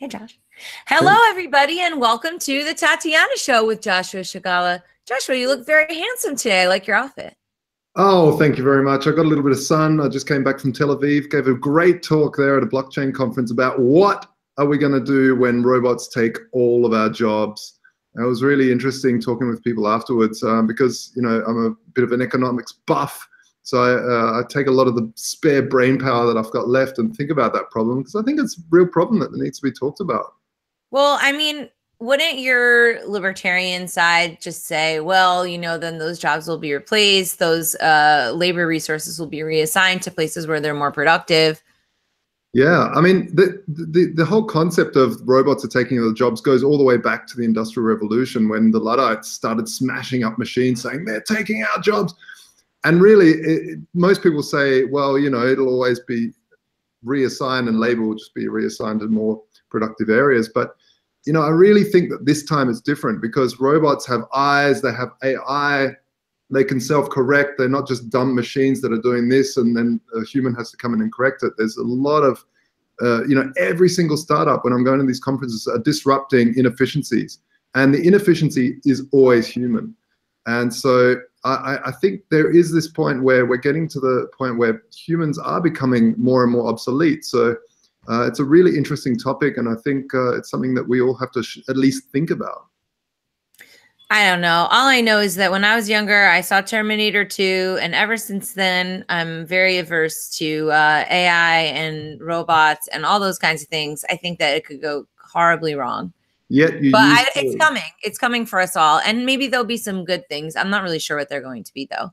Hey, Josh. Hello, everybody, and welcome to the Tatiana Show with Joshua Shigala. Joshua, you look very handsome today. I like your outfit. Oh, thank you very much. I got a little bit of sun. I just came back from Tel Aviv, gave a great talk there at a blockchain conference about what are we going to do when robots take all of our jobs. And it was really interesting talking with people afterwards because, you know, I'm a bit of an economics buff. So I take a lot of the spare brain power that I've got left and think about that problem because I think it's a real problem that needs to be talked about. Well, I mean, wouldn't your libertarian side just say, well, you know, then those jobs will be replaced, those labor resources will be reassigned to places where they're more productive? Yeah, I mean, the whole concept of robots are taking the jobs goes all the way back to the Industrial Revolution when the Luddites started smashing up machines saying they're taking our jobs. And really, most people say, well, you know, it'll always be reassigned and labor will just be reassigned to more productive areas. But, you know, I really think that this time it's different because robots have eyes, they have AI, they can self-correct. They're not just dumb machines that are doing this and then a human has to come in and correct it. There's a lot of, you know, every single startup when I'm going to these conferences are disrupting inefficiencies. And the inefficiency is always human. And so I think there is this point where we're getting to the point where humans are becoming more and more obsolete. So it's a really interesting topic, and I think it's something that we all have to at least think about. I don't know. All I know is that when I was younger, I saw Terminator 2, and ever since then, I'm very averse to AI and robots and all those kinds of things. I think that it could go horribly wrong. Yet you But it's coming. It's coming for us all. And maybe there'll be some good things. I'm not really sure what they're going to be, though.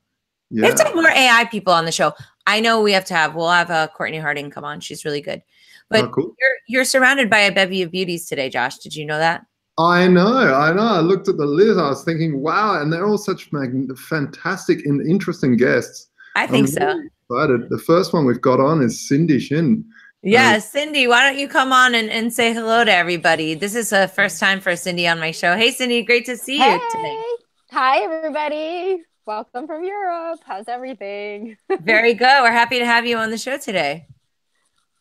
Yeah. We have to have more AI people on the show. I know we'll have Courtney Harding come on. She's really good. But cool. you're surrounded by a bevy of beauties today, Josh. Did you know that? I know. I looked at the list. I was thinking, wow, and they're all such fantastic and interesting guests. I think so. Really excited. The first one we've got on is Cindy Shin. Yeah, Cindy, why don't you come on and say hello to everybody? This is the first time for Cindy on my show. Hey, Cindy, great to see you today. Hi, everybody. Welcome from Europe. How's everything? Very good. We're happy to have you on the show today.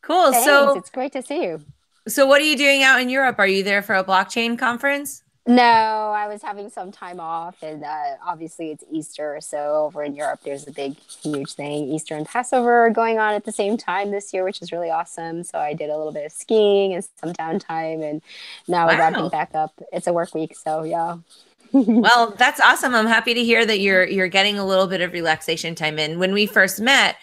Cool. Thanks. So it's great to see you. So what are you doing out in Europe? Are you there for a blockchain conference? No, I was having some time off, and obviously it's Easter. So over in Europe, there's a big, huge thing, Easter and Passover going on at the same time this year, which is really awesome. So I did a little bit of skiing and some downtime, and now we're ramping back up. It's a work week, so yeah. Well, that's awesome. I'm happy to hear that you're getting a little bit of relaxation time in. When we first met,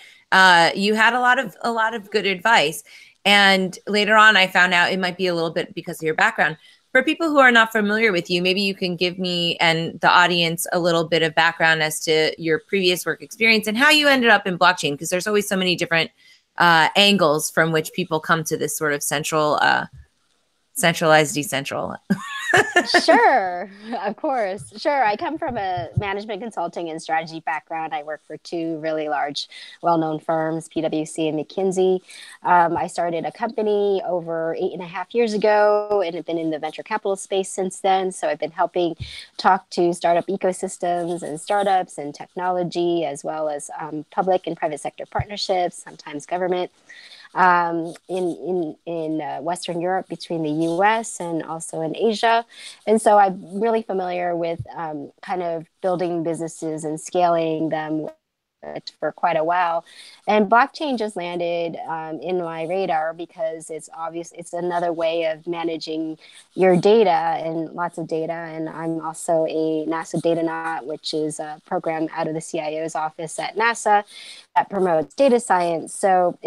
you had a lot of good advice, and later on, I found out it might be a little bit because of your background. For people who are not familiar with you, maybe you can give me and the audience a little bit of background as to your previous work experience and how you ended up in blockchain, because there's always so many different angles from which people come to this sort of centralized, decentral. Sure, of course. Sure. I come from a management consulting and strategy background. I work for two really large, well-known firms, PwC and McKinsey. I started a company over 8.5 years ago and have been in the venture capital space since then. So I've been helping talk to startup ecosystems and startups and technology, as well as public and private sector partnerships, sometimes government. In Western Europe, between the US and also in Asia. And so I'm really familiar with kind of building businesses and scaling them for quite a while. And blockchain just landed in my radar because it's obvious it's another way of managing your data and lots of data. And I'm also a NASA Datanaut, which is a program out of the CIO's office at NASA that promotes data science. So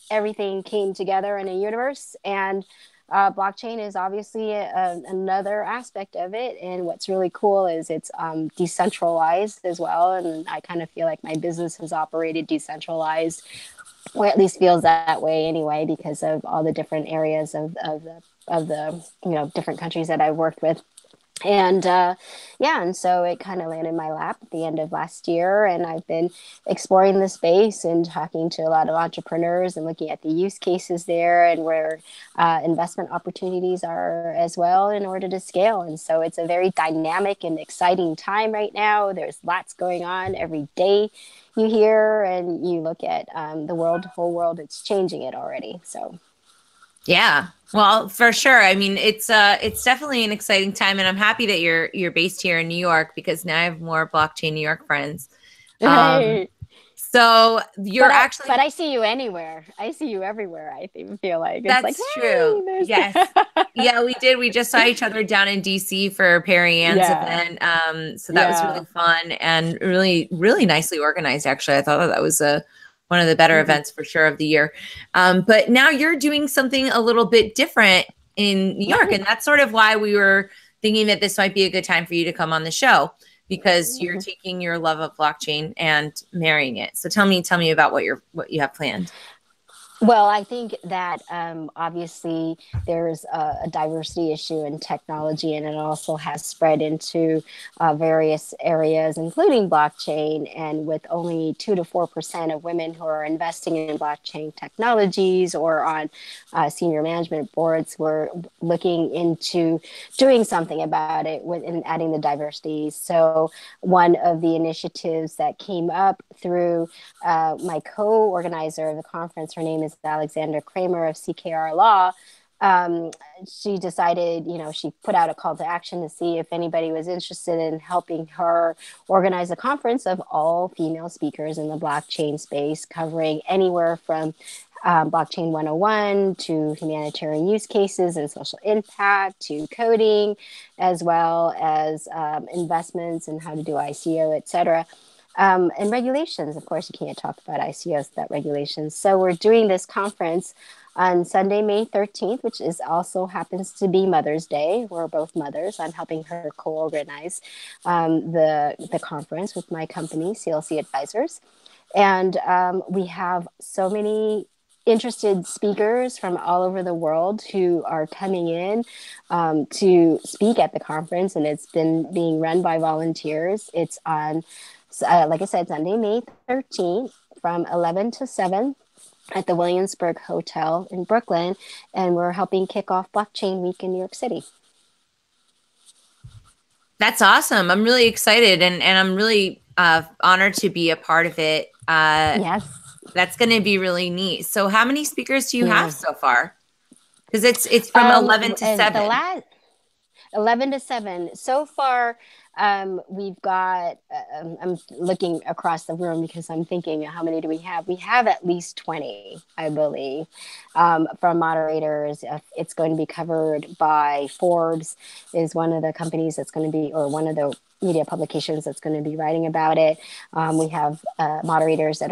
everything came together in a universe, and blockchain is obviously another aspect of it. And what's really cool is it's decentralized as well. And I kind of feel like my business has operated decentralized, or at least feels that way anyway, because of all the different areas of the different countries that I've worked with. And and so it kind of landed in my lap at the end of last year, and I've been exploring the space and talking to a lot of entrepreneurs and looking at the use cases there and where investment opportunities are as well in order to scale. And so it's a very dynamic and exciting time right now. There's lots going on every day. You hear and you look at the whole world, it's changing it already. So yeah. Well, for sure. I mean, it's definitely an exciting time, and I'm happy that you're based here in New York because now I have more blockchain New York friends. Um, Right. so you're But actually I see you anywhere. I see you everywhere. Feel like it's like, That's true. hey, there's Yes. Yeah, we did. We just saw each other down in DC for Perry Ann's yeah, event. So that was yeah. really fun and really, really nicely organized, actually. I thought that was one of the better Mhm. events for sure of the year. But now you're doing something a little bit different in New York. Right. And that's sort of why we were thinking that this might be a good time for you to come on the show because you're Mhm. taking your love of blockchain and marrying it. So tell me about what you have planned. Well, I think that obviously there's a diversity issue in technology, and it also has spread into various areas, including blockchain. And with only 2 to 4% of women who are investing in blockchain technologies or on senior management boards, we're looking into doing something about it and adding the diversity. So, one of the initiatives that came up through my co-organizer of the conference, her name is Alexandra Kramer of CKR Law. Um, she decided, she put out a call to action to see if anybody was interested in helping her organize a conference of all female speakers in the blockchain space, covering anywhere from blockchain 101 to humanitarian use cases and social impact to coding, as well as investments and how to do ICO, et cetera. And regulations. Of course, you can't talk about ICOs without regulations. So we're doing this conference on Sunday, May 13th, which is also happens to be Mother's Day. We're both mothers. I'm helping her co-organize the conference with my company, CLC Advisors. And we have so many interested speakers from all over the world who are coming in to speak at the conference, and it's been being run by volunteers. It's on like I said, Sunday, May 13th from 11 to 7 at the Williamsburg Hotel in Brooklyn. And we're helping kick off Blockchain Week in New York City. That's awesome. I'm really excited and I'm really honored to be a part of it. Yes. That's going to be really neat. So how many speakers do you have Yeah. so far? Because it's from 11 to And the 7. last 11 to 7 so far. We've got I'm looking across the room because I'm thinking, how many do we have? We have at least 20, I believe, from moderators. It's going to be covered by Forbes, is one of the companies that's going to be, or one of the media publications that's going to be writing about it. We have moderators that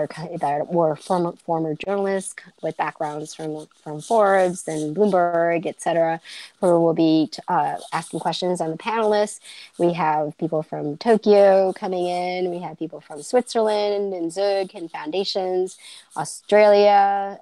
were former journalists with backgrounds from Forbes and Bloomberg, et cetera, who will be asking questions on the panelists. We have people from Tokyo coming in. We have people from Switzerland and Zug and foundations, Australia,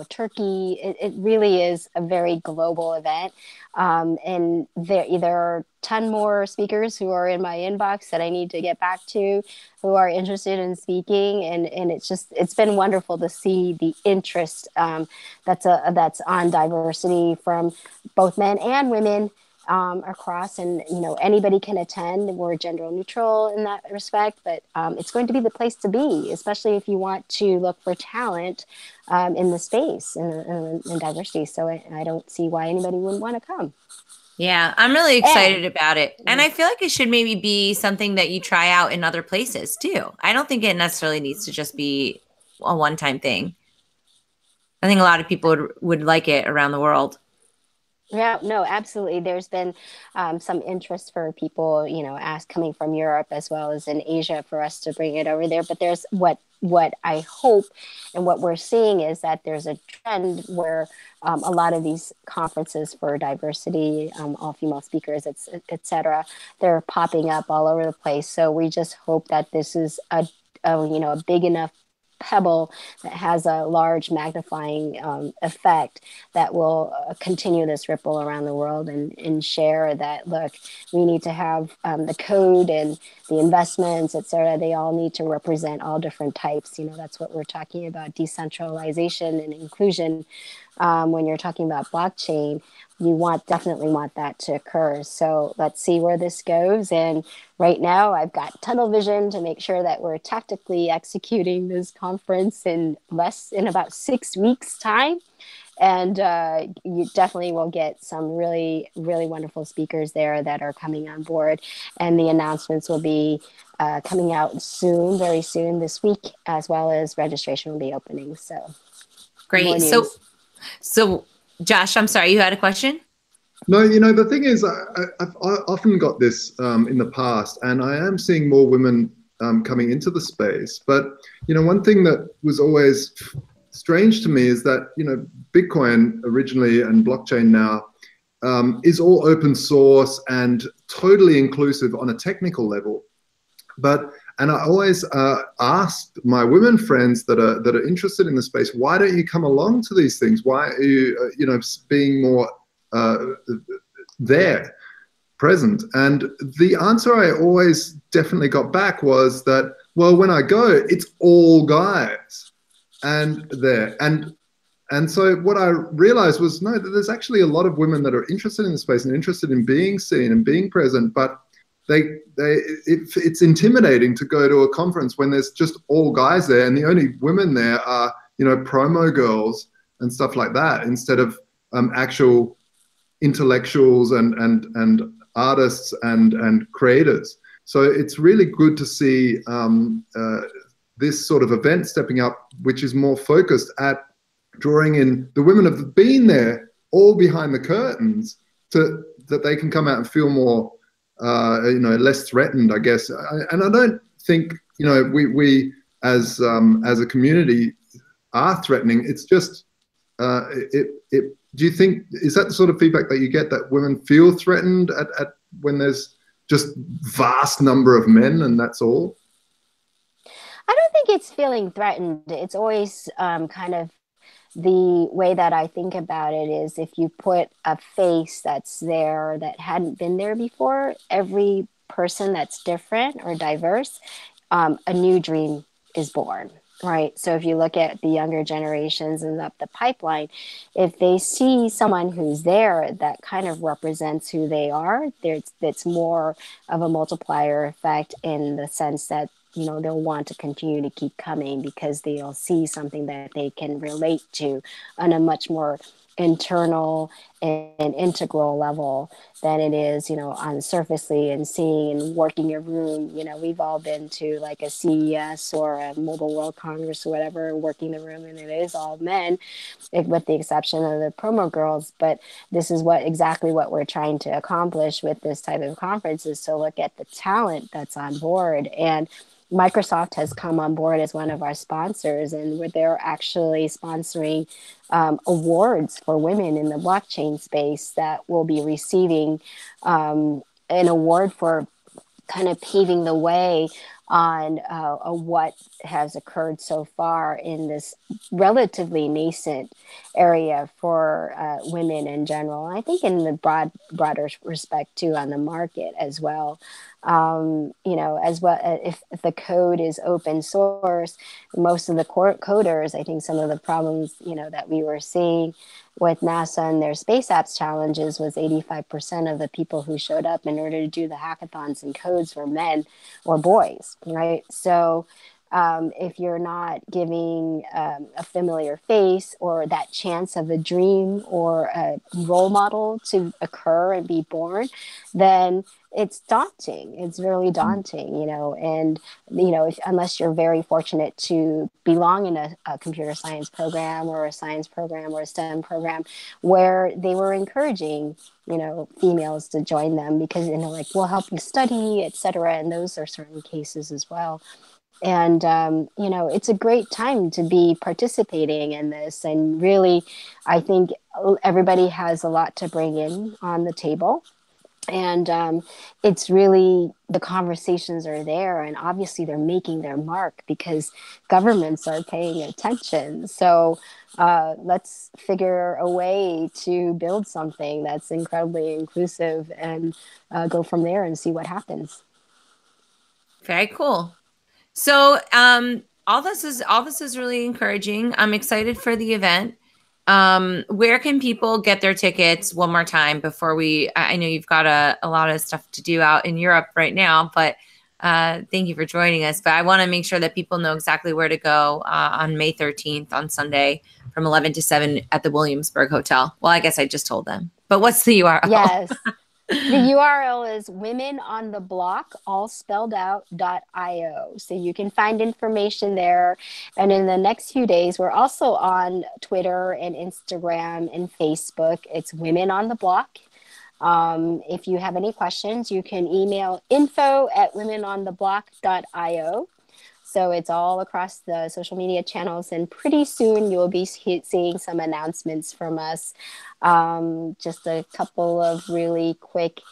Turkey. It really is a very global event. And there are a ton more speakers who are in my inbox that I need to get back to, who are interested in speaking. And it's been wonderful to see the interest that's on diversity from both men and women across. And anybody can attend. We're gender neutral in that respect, but it's going to be the place to be, especially if you want to look for talent in the space and diversity. So I don't see why anybody wouldn't want to come. Yeah, I'm really And excited about it. And I feel like it should maybe be something that you try out in other places too. I don't think it necessarily needs to just be a one-time thing. I think a lot of people would like it around the world. yeah, no, absolutely. There's been some interest for people, coming from Europe as well as in Asia for us to bring it over there. But there's what I hope and what we're seeing is that there's a trend where a lot of these conferences for diversity, all female speakers, et cetera, they're popping up all over the place. So we just hope that this is a big enough pebble that has a large magnifying effect that will continue this ripple around the world and share that, look, we need to have the code and the investments, et cetera. They all need to represent all different types. That's what we're talking about, decentralization and inclusion. When you're talking about blockchain, you definitely want that to occur. So let's see where this goes. And right now I've got tunnel vision to make sure that we're tactically executing this conference in about 6 weeks time. And you definitely will get some really, really wonderful speakers there that are coming on board. And the announcements will be coming out soon, very soon this week, as well as registration will be opening. So more Great. news. So Josh, I'm sorry, you had a question? No, the thing is, I've often got this in the past, and I am seeing more women coming into the space. But, one thing that was always strange to me is that, Bitcoin originally and blockchain now is all open source and totally inclusive on a technical level. And I always asked my women friends that are interested in the space, why don't you come along to these things? Why are you, being more there, present? And the answer I always definitely got back was that, well, when I go, it's all guys and there. And so what I realized was, no, that there's actually a lot of women that are interested in the space and interested in being seen and being present, but it's intimidating to go to a conference when there's just all guys there and the only women there are, promo girls and stuff like that, instead of actual intellectuals and artists and creators. So it's really good to see this sort of event stepping up, which is more focused at drawing in the women have been there all behind the curtains that they can come out and feel more less threatened, I guess. And I don't think we as a community are threatening. It's just do you think, is that the sort of feedback that you get, that women feel threatened at when there's just vast number of men and that's all? I don't think it's feeling threatened. It's always kind of the way that I think about it is, if you put a face that's there that hadn't been there before, every person that's different or diverse, a new dream is born. Right. So if you look at the younger generations and up the pipeline, if they see someone who's there that kind of represents who they are, that's more of a multiplier effect, in the sense that, they'll want to continue to keep coming because they'll see something that they can relate to on a much more internal and integral level than it is, unsurfacely and seeing and working a room. We've all been to like a CES or a Mobile World Congress or whatever, working the room, and it is all men, with the exception of the promo girls. But this is exactly what we're trying to accomplish with this type of conference, is to look at the talent that's on board. And Microsoft has come on board as one of our sponsors, and where they're actually sponsoring awards for women in the blockchain space that will be receiving an award for kind of paving the way on what has occurred so far in this relatively nascent area for women in general. And I think in the broader respect too, on the market as well. As well, if the code is open source, most of the coders, I think some of the problems, that we were seeing with NASA and their space apps challenges was 85% of the people who showed up in order to do the hackathons and codes were men or boys, right? So if you're not giving a familiar face or that chance of a dream or a role model to occur and be born, then it's daunting. It's really daunting, and, unless you're very fortunate to belong in a computer science program or a science program or a STEM program where they were encouraging, females to join them because, like, we'll help you study, et cetera. And those are certain cases as well. And, it's a great time to be participating in this. And really, I think everybody has a lot to bring in on the table. And it's really, the conversations are there, and obviously they're making their mark because governments are paying attention. So let's figure a way to build something that's incredibly inclusive and go from there and see what happens. Very cool. So all this is really encouraging. I'm excited for the event. Where can people get their tickets one more time before I know you've got a lot of stuff to do out in Europe right now, but Thank you for joining us. But I want to make sure that people know exactly where to go on May 13th on Sunday from 11 to 7 at the Williamsburg Hotel. Well, I guess I just told them. But what's the URL? Yes. The URL is womenontheblock, all spelled out, .io. So you can find information there. And in the next few days, we're also on Twitter and Instagram and Facebook. It's Women on the Block. If you have any questions, you can email info@womenontheblock.io. So it's all across the social media channels, and pretty soon you'll be seeing some announcements from us. Just a couple of really quick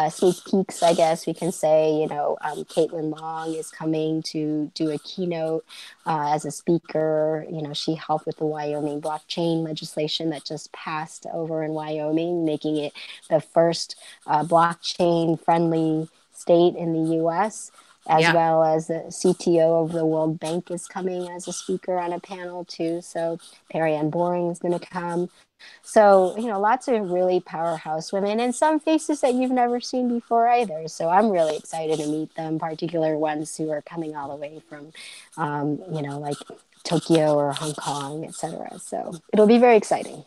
sneak peeks, I guess we can say. Caitlin Long is coming to do a keynote as a speaker. She helped with the Wyoming blockchain legislation that just passed over in Wyoming, making it the first blockchain-friendly state in the U.S., as well as the CTO of the World Bank is coming as a speaker on a panel too. So Perry Ann Boring is going to come. So, lots of really powerhouse women, and some faces that you've never seen before either. So I'm really excited to meet them, particular ones who are coming all the way from, like Tokyo or Hong Kong, etc. So it'll be very exciting.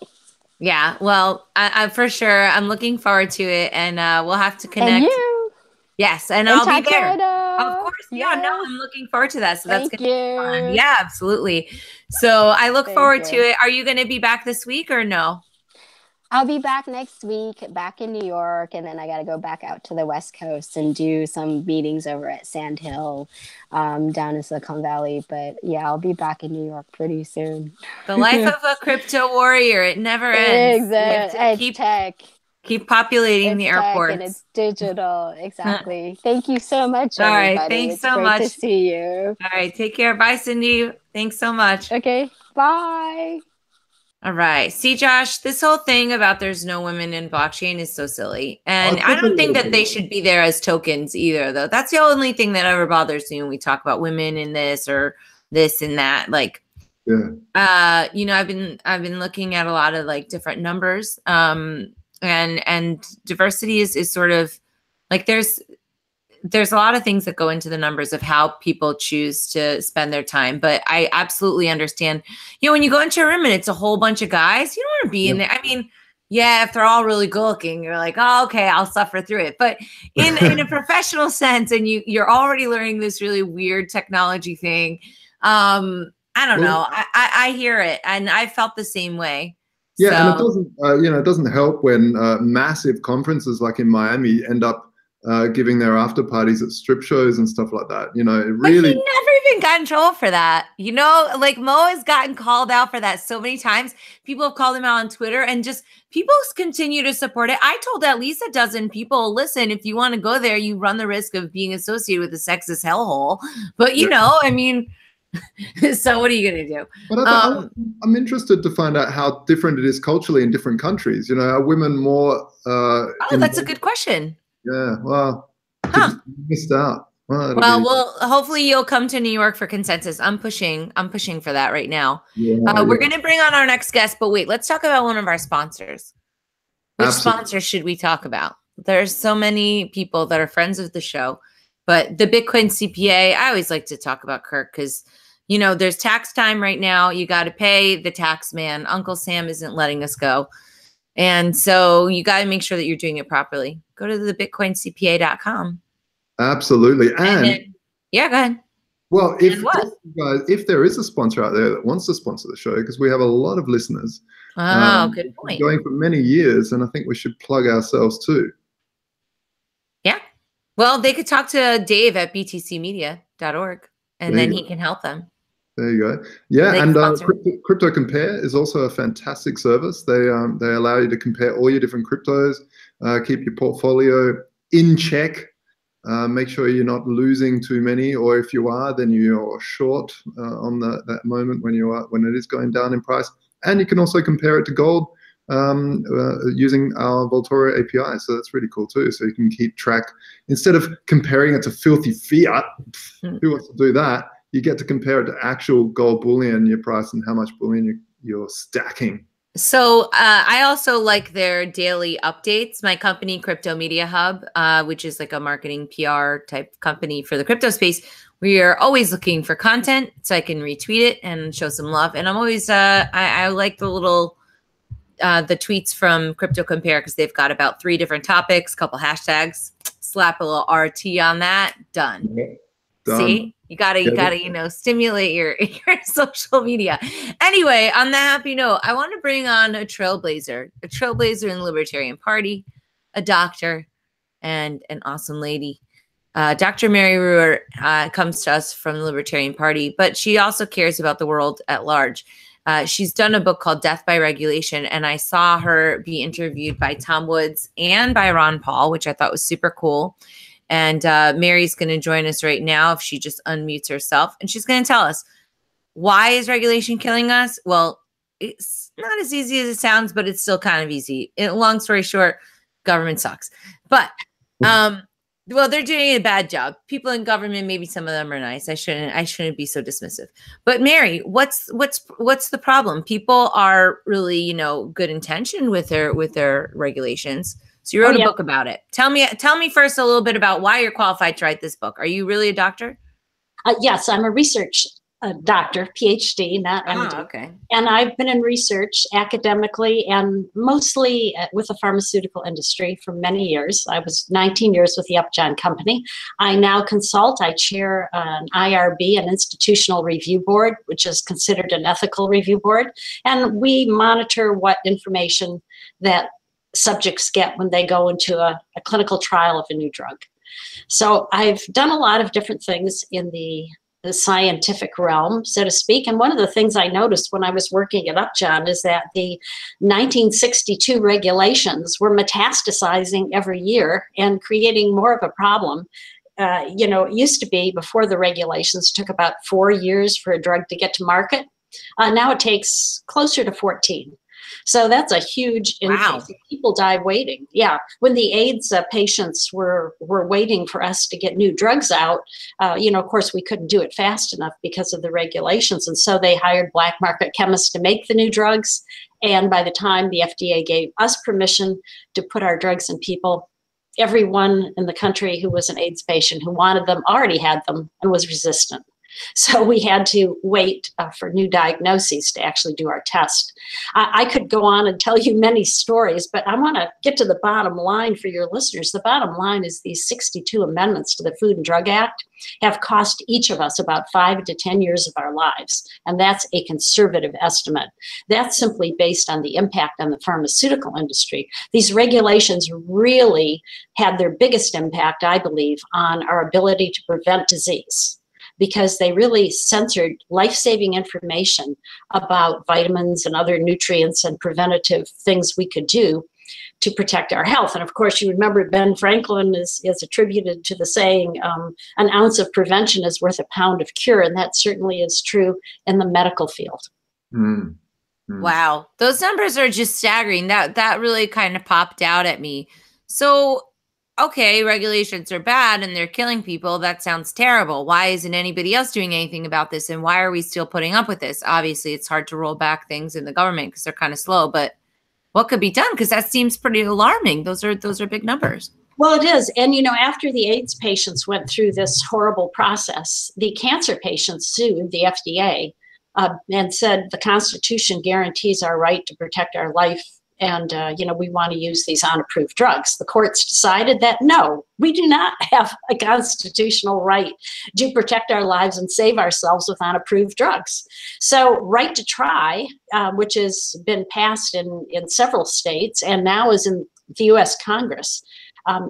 Yeah, well, I for sure. I'm looking forward to it, and we'll have to connect. And you. Yes, and I'll be there. Of course. Yeah, no, I'm looking forward to that. So that's Thank going to be fun. you. Yeah, absolutely. So I look forward to it. Are you going to be back this week or no? I'll be back next week, back in New York, and then I got to go back out to the West Coast and do some meetings over at Sand Hill down in Silicon Valley. But yeah, I'll be back in New York pretty soon. The life of a crypto warrior, it never ends. Exactly. It's tech. Keep populating the airports. And it's digital. Exactly. Thank you so much, All everybody. right. Thanks it's so great much. to see you. All right. Take care. Bye, Cindy. Thanks so much. Okay. Bye. All right. See, Josh, this whole thing about there's no women in blockchain is so silly. And I don't think that they should be there as tokens either, though. That's the only thing that ever bothers me when we talk about women in this or this and that. Like, I've been looking at a lot of like different numbers. And diversity is sort of like there's a lot of things that go into the numbers of how people choose to spend their time. But I absolutely understand, when you go into a room and it's a whole bunch of guys, you don't want to be in there. I mean, yeah, if they're all really good looking, you're like, oh, okay, I'll suffer through it. But in a professional sense, and you're already learning this really weird technology thing. I don't know. I hear it, and I felt the same way. Yeah, and it doesn't, it doesn't help when massive conferences like in Miami end up giving their after parties at strip shows and stuff like that. It really. But he never even got in trouble for that. Like Mo has gotten called out for that so many times. People have called him out on Twitter, and just people continue to support it. I told at least a dozen people, listen, if you want to go there, you run the risk of being associated with a sexist hellhole. But I mean. So what are you going to do? But I'm interested to find out how different it is culturally in different countries. Are women more? That's a good question. Yeah, well, missed out. Well, hopefully you'll come to New York for Consensus. I'm pushing for that right now. We're going to bring on our next guest, but wait, let's talk about one of our sponsors. Which sponsor should we talk about? There's so many people that are friends of the show, but the Bitcoin CPA, I always like to talk about Kirk because there's tax time right now. You got to pay the tax man. Uncle Sam isn't letting us go. And so you got to make sure that you're doing it properly. Go to thebitcoincpa.com. Absolutely. And go ahead. Well, if there is a sponsor out there that wants to sponsor the show, because we have a lot of listeners. Good point. Going for many years, and I think we should plug ourselves too. Yeah. Well, they could talk to Dave at btcmedia.org, and then he can help them. There you go. Yeah, and Crypto Compare is also a fantastic service. They allow you to compare all your different cryptos, keep your portfolio in check, make sure you're not losing too many, or if you are, then you're short on that moment when it is going down in price. And you can also compare it to gold using our Vaultoro API. So that's really cool too. So you can keep track instead of comparing it to filthy fiat. Who wants to do that? You get to compare it to actual gold bullion, your price, and how much bullion you're stacking. So I also like their daily updates. My company, Crypto Media Hub, which is like a marketing PR type company for the crypto space, we are always looking for content so I can retweet it and show some love. And I'm always, I like the little, the tweets from Crypto Compare because they've got about 3 different topics, couple hashtags, slap a little RT on that, done. Done. See, you gotta, stimulate your social media. Anyway, on that happy note, I want to bring on a trailblazer in the Libertarian Party, a doctor, and an awesome lady. Dr. Mary Ruwart comes to us from the Libertarian Party, but she also cares about the world at large. She's done a book called Death by Regulation, and I saw her be interviewed by Tom Woods and by Ron Paul, which I thought was super cool. And Mary's going to join us right now if she just unmutes herself. And she's going to tell us, why is regulation killing us? Well, it's not as easy as it sounds, but it's still kind of easy. Long story short, government sucks. But, well, they're doing a bad job. People in government, maybe some of them are nice. I shouldn't be so dismissive. But Mary, what's the problem? People are really, good intention with their regulations. So you wrote a book about it. Tell me first a little bit about why you're qualified to write this book. Are you really a doctor? Yes, I'm a research doctor, PhD, not MD. Okay. And I've been in research academically and mostly with the pharmaceutical industry for many years. I was 19 years with the Upjohn Company. I now consult. I chair an IRB, an institutional review board, which is considered an ethical review board. And we monitor what information that subjects get when they go into a clinical trial of a new drug. So I've done a lot of different things in the scientific realm, so to speak. And one of the things I noticed when I was working at Upjohn is that the 1962 regulations were metastasizing every year and creating more of a problem. It used to be before the regulations took about 4 years for a drug to get to market. Now it takes closer to 14. So that's a huge increase. Wow. People die waiting. Yeah. When the AIDS patients were waiting for us to get new drugs out, of course, we couldn't do it fast enough because of the regulations. And so they hired black market chemists to make the new drugs. And by the time the FDA gave us permission to put our drugs in people, everyone in the country who was an AIDS patient who wanted them already had them and was resistant. So we had to wait for new diagnoses to actually do our test. I could go on and tell you many stories, but I want to get to the bottom line for your listeners. The bottom line is these 62 amendments to the Food and Drug Act have cost each of us about 5 to 10 years of our lives. And that's a conservative estimate. That's simply based on the impact on the pharmaceutical industry. These regulations really had their biggest impact, I believe, on our ability to prevent disease, because they really censored life-saving information about vitamins and other nutrients and preventative things we could do to protect our health. And of course, you remember Ben Franklin is attributed to the saying, an ounce of prevention is worth a pound of cure. And that certainly is true in the medical field. Mm. Wow. Those numbers are just staggering. That really kind of popped out at me. So, okay, regulations are bad and they're killing people. That sounds terrible. Why isn't anybody else doing anything about this? And why are we still putting up with this? Obviously, it's hard to roll back things in the government because they're kind of slow, but what could be done? Because that seems pretty alarming. Those are big numbers. Well, it is. And, after the AIDS patients went through this horrible process, the cancer patients sued the FDA and said the Constitution guarantees our right to protect our life. And, we want to use these unapproved drugs. The courts decided that, no, we do not have a constitutional right to protect our lives and save ourselves with unapproved drugs. So right to try, which has been passed in several states and now is in the U.S. Congress,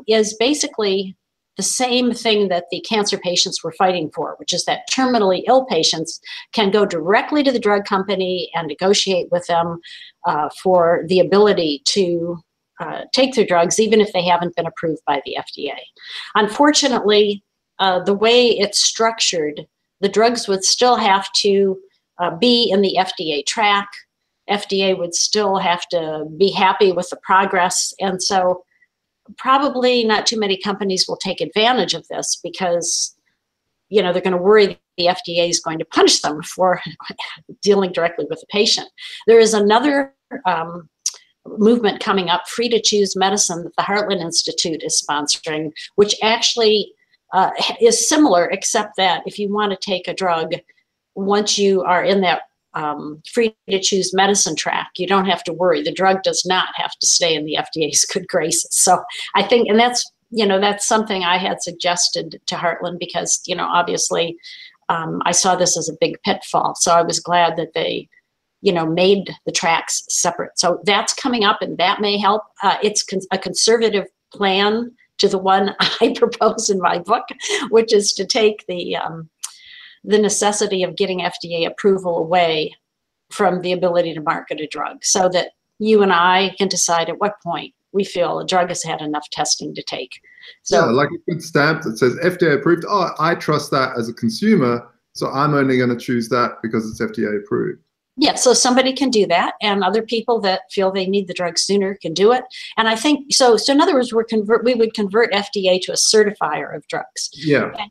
is basically the same thing that the cancer patients were fighting for, which is that terminally ill patients can go directly to the drug company and negotiate with them for the ability to take their drugs, even if they haven't been approved by the FDA. Unfortunately, the way it's structured, the drugs would still have to be in the FDA track. FDA would still have to be happy with the progress. And so probably not too many companies will take advantage of this because, they're going to worry the FDA is going to punish them for dealing directly with the patient. There is another movement coming up, Free to Choose Medicine, that the Heartland Institute is sponsoring, which actually is similar, except that if you want to take a drug, once you are in that free to choose medicine track, you don't have to worry. The drug does not have to stay in the FDA's good graces. So I think, and that's, that's something I had suggested to Heartland because, obviously I saw this as a big pitfall. So I was glad that they, made the tracks separate. So that's coming up and that may help. It's a conservative plan to the one I propose in my book, which is to take the necessity of getting FDA approval away from the ability to market a drug so that you and I can decide at what point we feel a drug has had enough testing to take. So, yeah, like a good stamp that says FDA approved. Oh, I trust that as a consumer, so I'm only going to choose that because it's FDA approved. Yeah, so somebody can do that, and other people that feel they need the drug sooner can do it. And I think so. So in other words, we would convert FDA to a certifier of drugs. Yeah. And,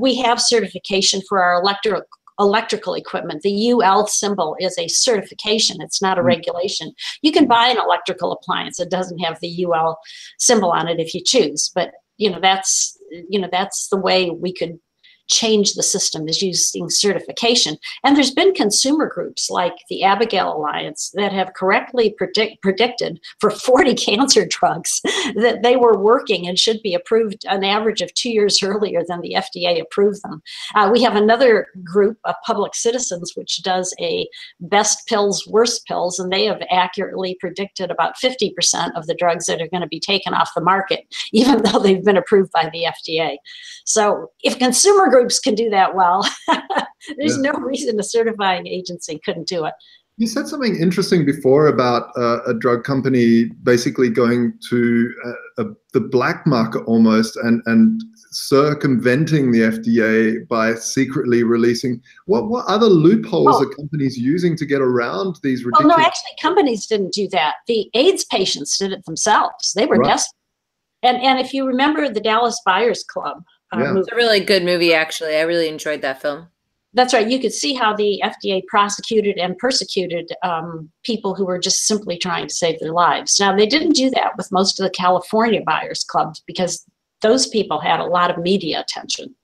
we have certification for our electrical equipment. The UL symbol is a certification. It's not a regulation. You can buy an electrical appliance that doesn't have the UL symbol on it if you choose. But that's the way we could change the system, is using certification. And there's been consumer groups like the Abigail Alliance that have correctly predicted for 40 cancer drugs that they were working and should be approved an average of 2 years earlier than the FDA approved them. We have another group of Public Citizens which does a best pills, worst pills, and they have accurately predicted about 50% of the drugs that are going to be taken off the market, even though they've been approved by the FDA. So if consumer groups can do that well, there's no reason a certifying agency couldn't do it. You said something interesting before about a drug company basically going to the black market almost and circumventing the FDA by secretly releasing. What other loopholes are companies using to get around these ridiculous? Well, no, actually, companies didn't do that. The AIDS patients did it themselves. They were desperate. And if you remember the Dallas Buyers Club, it's a really good movie, actually. I really enjoyed that film. That's right. You could see how the FDA prosecuted and persecuted people who were just simply trying to save their lives. Now, they didn't do that with most of the California Buyers Clubs because those people had a lot of media attention.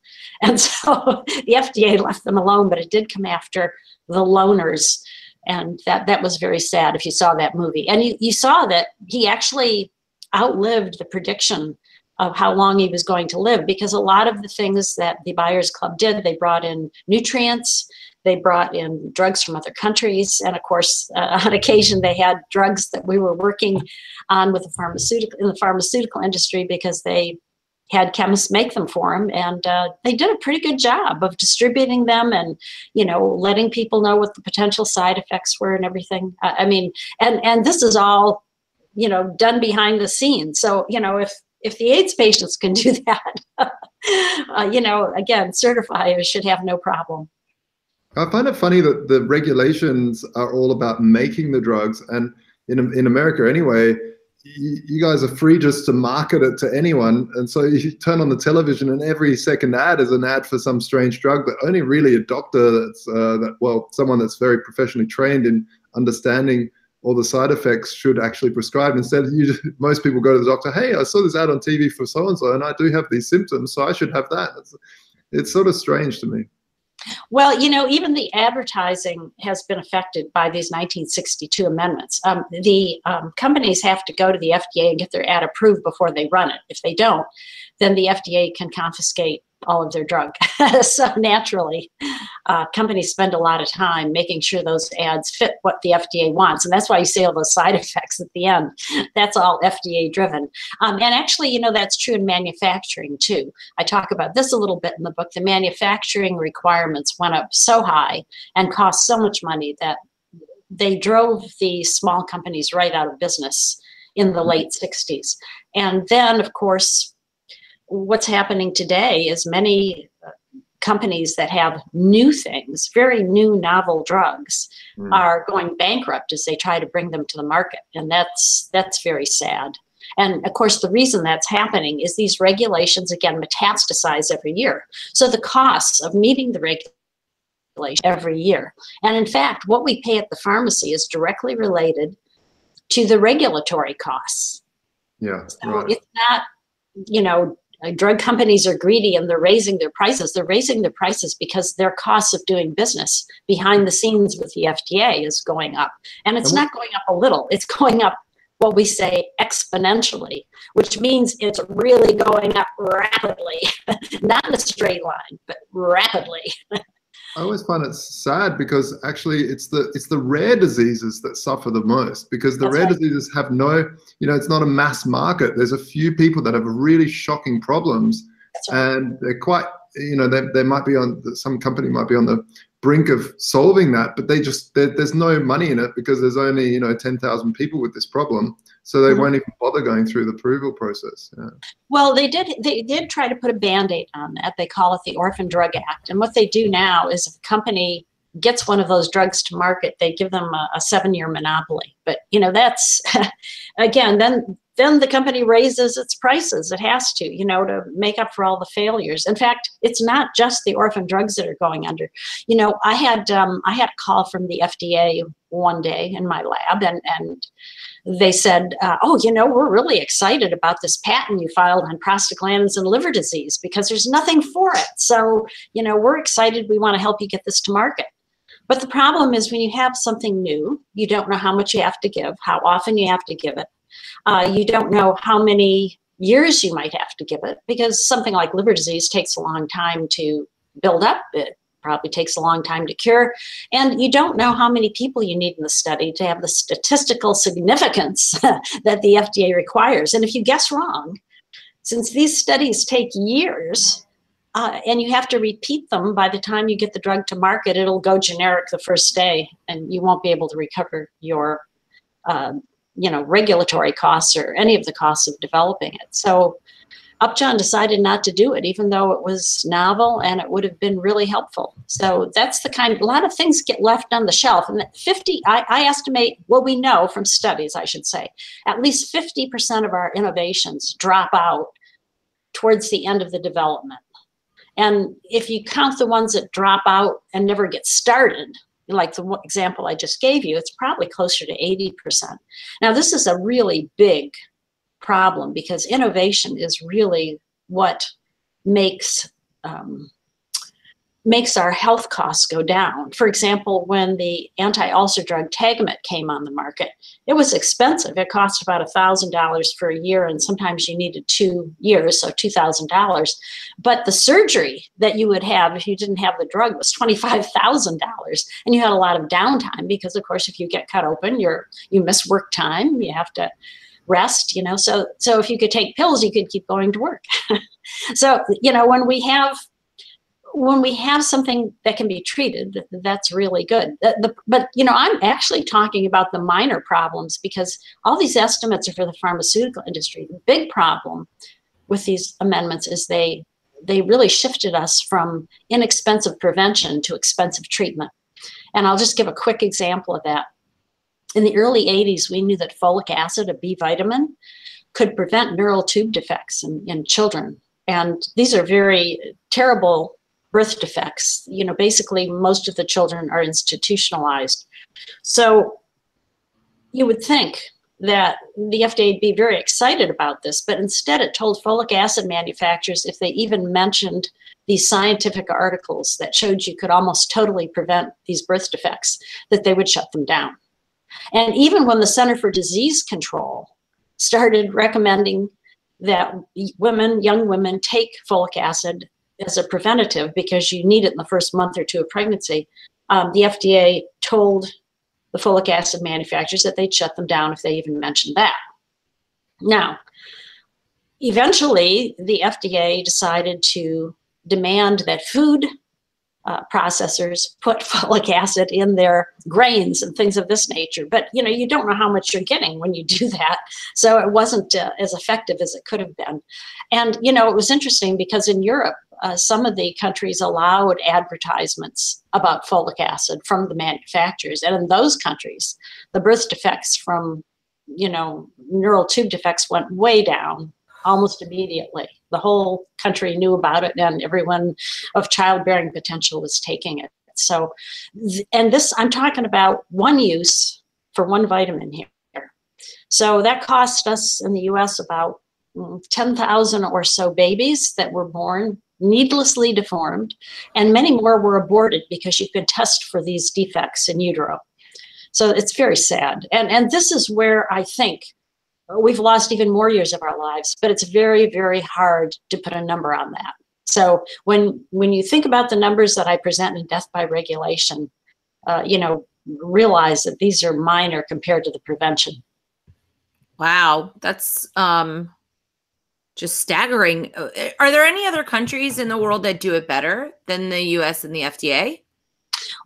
And so the FDA left them alone, but it did come after the loners. And that was very sad if you saw that movie. And you saw that he actually outlived the prediction of how long he was going to live, because a lot of the things that the Buyers Club did, they brought in nutrients, they brought in drugs from other countries, and of course, on occasion, they had drugs that we were working on with the pharmaceutical industry because they had chemists make them for them, and they did a pretty good job of distributing them and letting people know what the potential side effects were and everything. I mean, and this is all done behind the scenes. So if the AIDS patients can do that, again, certifiers should have no problem. I find it funny that the regulations are all about making the drugs, and in America anyway, you guys are free just to market it to anyone. And so you turn on the television and every second ad is an ad for some strange drug that only really a doctor someone that's very professionally trained in understanding all the side effects should actually prescribe. Instead, most people go to the doctor, hey, I saw this ad on TV for so-and-so, and I do have these symptoms, so I should have that. It's sort of strange to me. Well, even the advertising has been affected by these 1962 amendments. The companies have to go to the FDA and get their ad approved before they run it. If they don't, then the FDA can confiscate all of their drug. So naturally, companies spend a lot of time making sure those ads fit what the FDA wants. And that's why you see all those side effects at the end. That's all FDA driven. And actually, that's true in manufacturing too. I talk about this a little bit in the book. The manufacturing requirements went up so high and cost so much money that they drove the small companies right out of business in the late 60s. And then, of course, what's happening today is many companies that have new things, very new novel drugs, are going bankrupt as they try to bring them to the market. And that's very sad. And of course, the reason that's happening is these regulations, again, metastasize every year. So the costs of meeting the regulation every year. And in fact, what we pay at the pharmacy is directly related to the regulatory costs. Yeah, So right. it's not, you know, drug companies are greedy and they're raising their prices. They're raising their prices because their costs of doing business behind the scenes with the FDA is going up. And it's not going up a little, it's going up what we say exponentially, which means it's really going up rapidly, not in a straight line, but rapidly. I always find it sad because actually it's the rare diseases that suffer the most, because the rare diseases have no, you know, it's not a mass market. There's a few people that have really shocking problems, and they're quite, you know, they might be on, some company might be on the brink of solving that, but there's no money in it because there's only, you know, 10,000 people with this problem. So they won't even bother going through the approval process. Yeah. Well, they did try to put a Band-Aid on that. They call it the Orphan Drug Act. And what they do now is if a company gets one of those drugs to market, they give them a 7-year monopoly. But, you know, that's, again, then the company raises its prices. It has to, you know, to make up for all the failures. In fact, it's not just the orphan drugs that are going under. You know, I had a call from the FDA one day in my lab, and they said, oh, you know, we're really excited about this patent you filed on prostaglandins and liver disease because there's nothing for it. So, you know, we're excited. We want to help you get this to market. But the problem is when you have something new, you don't know how much you have to give, how often you have to give it. You don't know how many years you might have to give it, because something like liver disease takes a long time to build up. It probably takes a long time to cure. And you don't know how many people you need in the study to have the statistical significance that the FDA requires. And if you guess wrong, since these studies take years, and you have to repeat them by the time you get the drug to market, it'll go generic the first day, and you won't be able to recover your you know, regulatory costs or any of the costs of developing it. So Upjohn decided not to do it, even though it was novel and it would have been really helpful. So that's the kind, a lot of things get left on the shelf. And 50, I estimate, what we know from studies, I should say, at least 50% of our innovations drop out towards the end of the development. And if you count the ones that drop out and never get started, like the example I just gave you, it's probably closer to 80%. Now, this is a really big problem because innovation is really what makes our health costs go down. For example, when the anti-ulcer drug Tagamet came on the market, it was expensive. It cost about $1,000 for a year, and sometimes you needed 2 years, so $2,000. But the surgery that you would have if you didn't have the drug was $25,000, and you had a lot of downtime because, of course, if you get cut open, you miss work time. You have to rest, you know. So if you could take pills, you could keep going to work. So, you know, when we have something that can be treated, that's really good. But, you know, I'm actually talking about the minor problems because all these estimates are for the pharmaceutical industry. The big problem with these amendments is they really shifted us from inexpensive prevention to expensive treatment. And I'll just give a quick example of that. In the early 80s, we knew that folic acid, a B vitamin, could prevent neural tube defects in children. And these are very terrible birth defects. You know, basically most of the children are institutionalized. So you would think that the FDA would be very excited about this, but instead it told folic acid manufacturers if they even mentioned these scientific articles that showed you could almost totally prevent these birth defects, that they would shut them down. And even when the Center for Disease Control started recommending that young women take folic acid as a preventative because you need it in the first month or two of pregnancy, the FDA told the folic acid manufacturers that they'd shut them down if they even mentioned that. Now, eventually, the FDA decided to demand that food processors put folic acid in their grains and things of this nature. But, you know, you don't know how much you're getting when you do that. So it wasn't as effective as it could have been. And, you know, it was interesting because in Europe, some of the countries allowed advertisements about folic acid from the manufacturers. And in those countries, the birth defects from, you know, neural tube defects went way down almost immediately. The whole country knew about it and everyone of childbearing potential was taking it. So, and this, I'm talking about one use for one vitamin here. So that cost us in the US about 10,000 or so babies that were born needlessly deformed, and many more were aborted because you could test for these defects in utero. So it's very sad. And this is where I think we've lost even more years of our lives, but it's very, very hard to put a number on that. So when you think about the numbers that I present in Death by Regulation, realize that these are minor compared to the prevention. Wow, that's just staggering. Are there any other countries in the world that do it better than the US and the FDA?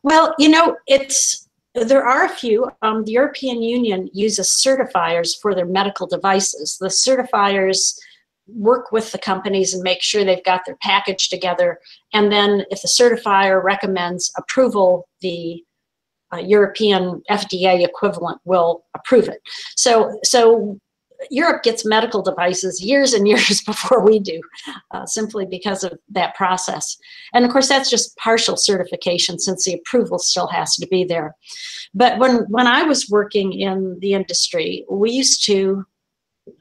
Well, there are a few. The European Union uses certifiers for their medical devices. The certifiers work with the companies and make sure they've got their package together. And then if the certifier recommends approval, the European FDA equivalent will approve it. So Europe gets medical devices years and years before we do, simply because of that process. And of course, that's just partial certification since the approval still has to be there. But when I was working in the industry, we used to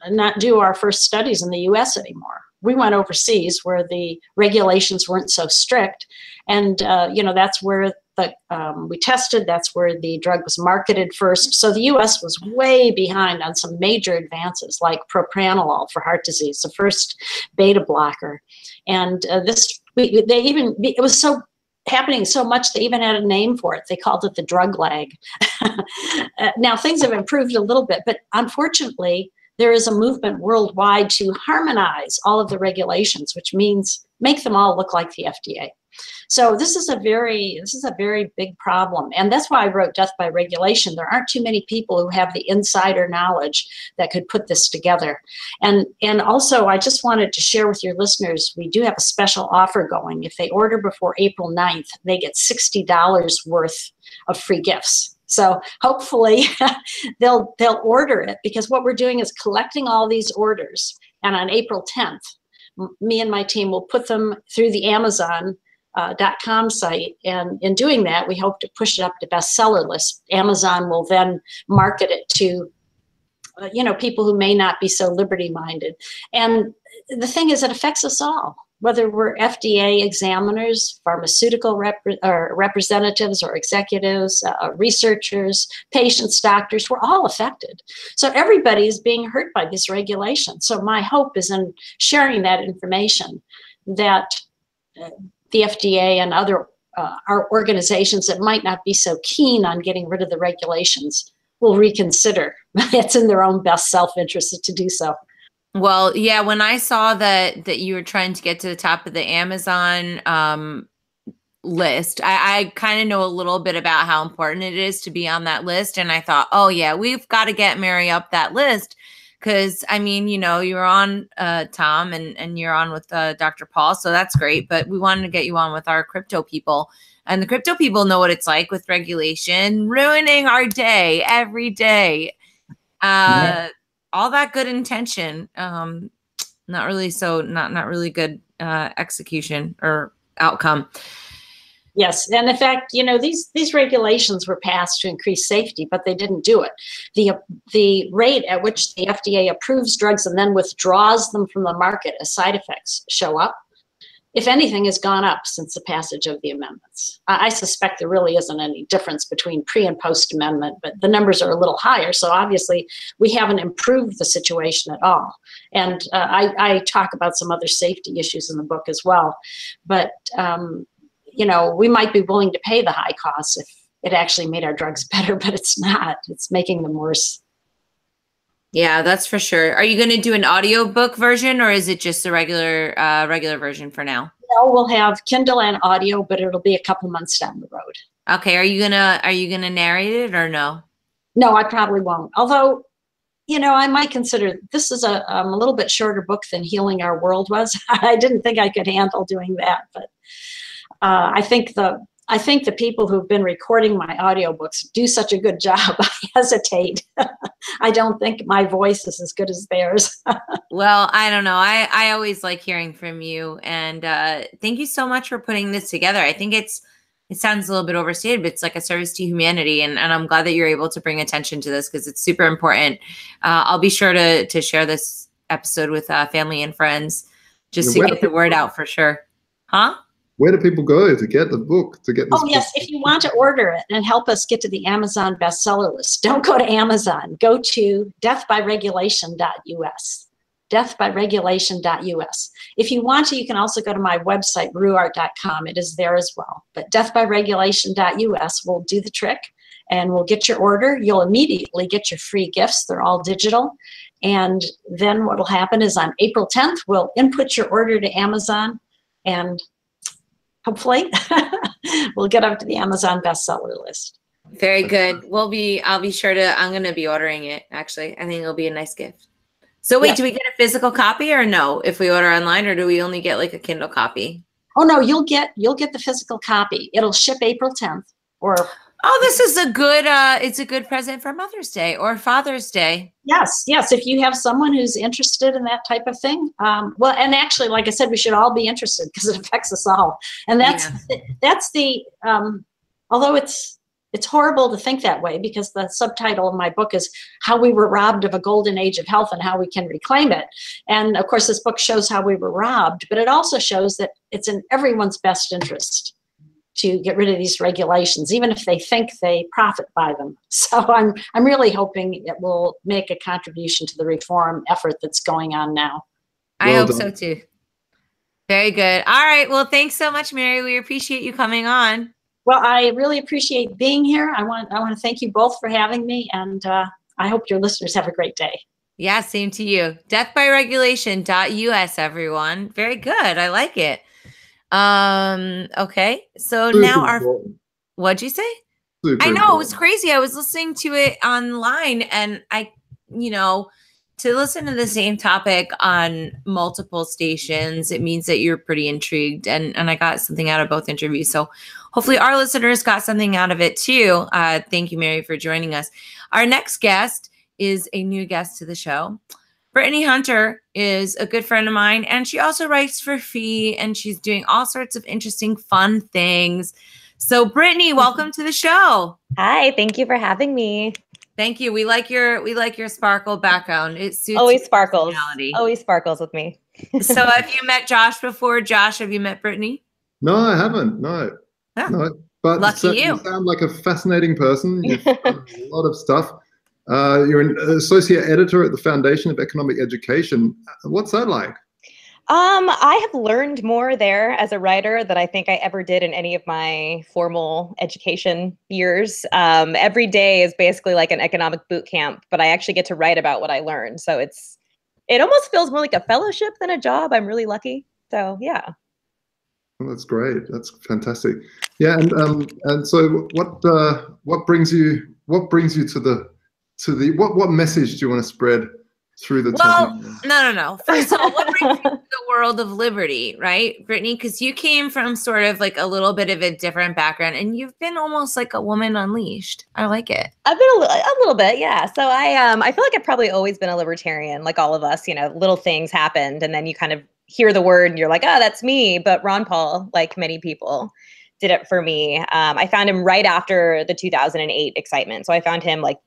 not do our first studies in the US anymore. We went overseas where the regulations weren't so strict. And, that's where we tested, that's where the drug was marketed first. So the US was way behind on some major advances like propranolol for heart disease, the first beta blocker. And it was so happening so much, they even had a name for it. They called it the drug lag. Now things have improved a little bit, but unfortunately, there is a movement worldwide to harmonize all of the regulations, which means make them all look like the FDA. So this is a very big problem. And that's why I wrote Death by Regulation. There aren't too many people who have the insider knowledge that could put this together. And also, I just wanted to share with your listeners, we do have a special offer going. If they order before April 9th, they get $60 worth of free gifts. So hopefully they'll order it, because what we're doing is collecting all these orders. And on April 10th, me and my team will put them through the Amazon.com site. And in doing that, we hope to push it up to bestseller list. Amazon will then market it to people who may not be so liberty minded. And the thing is, it affects us all, whether we're FDA examiners, pharmaceutical representatives or executives, researchers, patients, doctors, we're all affected. So everybody is being hurt by this regulation. So my hope is in sharing that information that the FDA and other our organizations that might not be so keen on getting rid of the regulations will reconsider. It's in their own best self-interest to do so. Well, yeah, when I saw that you were trying to get to the top of the Amazon list, I kind of know a little bit about how important it is to be on that list. And I thought, oh, yeah, we've got to get Mary up that list. Because, I mean, you're on Tom and you're on with Dr. Paul. So that's great. But we wanted to get you on with our crypto people. And the crypto people know what it's like with regulation, ruining our day every day. Yeah. All that good intention, not really good execution or outcome. Yes, and in fact, these regulations were passed to increase safety, but they didn't do it. The rate at which the FDA approves drugs and then withdraws them from the market as side effects show up, if anything, has gone up since the passage of the amendments. I suspect there really isn't any difference between pre and post amendment, but the numbers are a little higher. So obviously we haven't improved the situation at all. And I talk about some other safety issues in the book as well. But, we might be willing to pay the high costs if it actually made our drugs better, but it's not. It's making them worse. Yeah, that's for sure. Are you going to do an audiobook version, or is it just a regular version for now? No, we'll have Kindle and audio, but it'll be a couple months down the road. Okay. Are you gonna narrate it or no? No, I probably won't. Although, I might consider this is a little bit shorter book than Healing Our World was. I didn't think I could handle doing that, but I think the people who've been recording my audiobooks do such a good job. I hesitate. I don't think my voice is as good as theirs. Well, I don't know. I always like hearing from you. And thank you so much for putting this together. I think it's it sounds a little bit overstated, but it's like a service to humanity. And I'm glad that you're able to bring attention to this because it's super important. I'll be sure to share this episode with family and friends just to get the word out for sure. Huh? Where do people go to get the book, to get this book? Yes, if you want to order it and help us get to the Amazon bestseller list, don't go to Amazon. Go to deathbyregulation.us. deathbyregulation.us. If you want to, you can also go to my website, Ruwart.com. It is there as well. But deathbyregulation.us will do the trick, and we'll get your order. You'll immediately get your free gifts. They're all digital. And then what will happen is on April 10th, we'll input your order to Amazon, and hopefully we'll get up to the Amazon bestseller list. Very good. I'll be sure to, I'm going to be ordering it. Actually, I think it'll be a nice gift. So wait, do we get a physical copy or no if we order online, or do we only get like a Kindle copy? Oh no, you'll get the physical copy. It'll ship April 10th. This is a good it's a good present for Mother's Day or Father's Day. Yes. If you have someone who's interested in that type of thing. Well, and actually, like I said, we should all be interested because it affects us all. And that's the although it's horrible to think that way, because the subtitle of my book is How We Were Robbed of a Golden Age of Health and How We Can Reclaim It. And of course, this book shows how we were robbed, but it also shows that it's in everyone's best interest to get rid of these regulations, even if they think they profit by them. So I'm really hoping it will make a contribution to the reform effort that's going on now. I hope so too. Very good. All right. Well, thanks so much, Mary. We appreciate you coming on. Well, I really appreciate being here. I want to thank you both for having me, and I hope your listeners have a great day. Yeah, same to you. Deathbyregulation.us, everyone. Very good. I like it. Okay. So now what'd you say? I know, it was crazy. I was listening to it online, and to listen to the same topic on multiple stations, it means that you're pretty intrigued, and I got something out of both interviews. So hopefully our listeners got something out of it too. Thank you, Mary, for joining us. Our next guest is a new guest to the show. Brittany Hunter is a good friend of mine, and she also writes for Fee, and she's doing all sorts of interesting, fun things. So Brittany, welcome to the show. Hi, thank you for having me. Thank you. We like your sparkle background. It suits always sparkles. Always sparkles with me. So have you met Josh before? Josh, have you met Brittany? No, I haven't. No. Oh, no. But lucky you sound like a fascinating person. You've done a lot of stuff. You're an associate editor at the Foundation of Economic Education. What's that like? I have learned more there as a writer than I think I ever did in any of my formal education years. Every day is basically like an economic boot camp, but I actually get to write about what I learned. So it almost feels more like a fellowship than a job. I'm really lucky. So yeah. Well, that's great. That's fantastic. Yeah, and so what brings you to the what message do you want to spread through the topic? No. First of all, what brings you to the world of liberty, right, Brittany? Because you came from sort of like a little bit of a different background, and you've been almost like a woman unleashed. I like it. I've been a little bit, yeah. So I feel like I've probably always been a libertarian, like all of us. Little things happened, and then you kind of hear the word, and you're like, oh, that's me. But Ron Paul, like many people, did it for me. I found him right after the 2008 excitement. So I found him like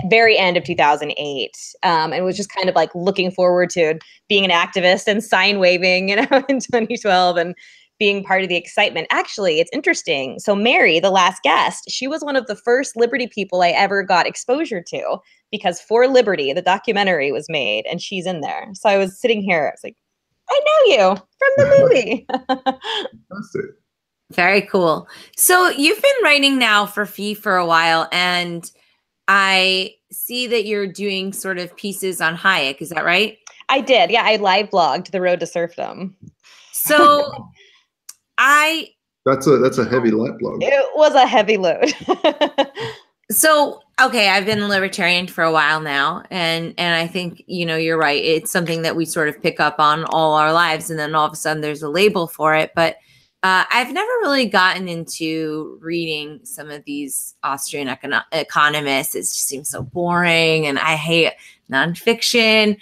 very end of 2008, and was just kind of like looking forward to being an activist and sign waving, in 2012 and being part of the excitement. Actually, it's interesting. So Mary, the last guest, she was one of the first Liberty people I ever got exposure to, because For Liberty, the documentary, was made, and she's in there. So I was sitting here, I was like, I know you from the movie. That's it. Very cool. So you've been writing now for Fee for a while, and I see that you're doing sort of pieces on Hayek. Is that right? I did. Yeah, I live blogged The Road to Serfdom. So that's a heavy light blog. It was a heavy load. So, okay, I've been a libertarian for a while now, and I think, you're right. It's something that we sort of pick up on all our lives, and then all of a sudden there's a label for it. But I've never really gotten into reading some of these Austrian economists. It just seems so boring, and I hate nonfiction.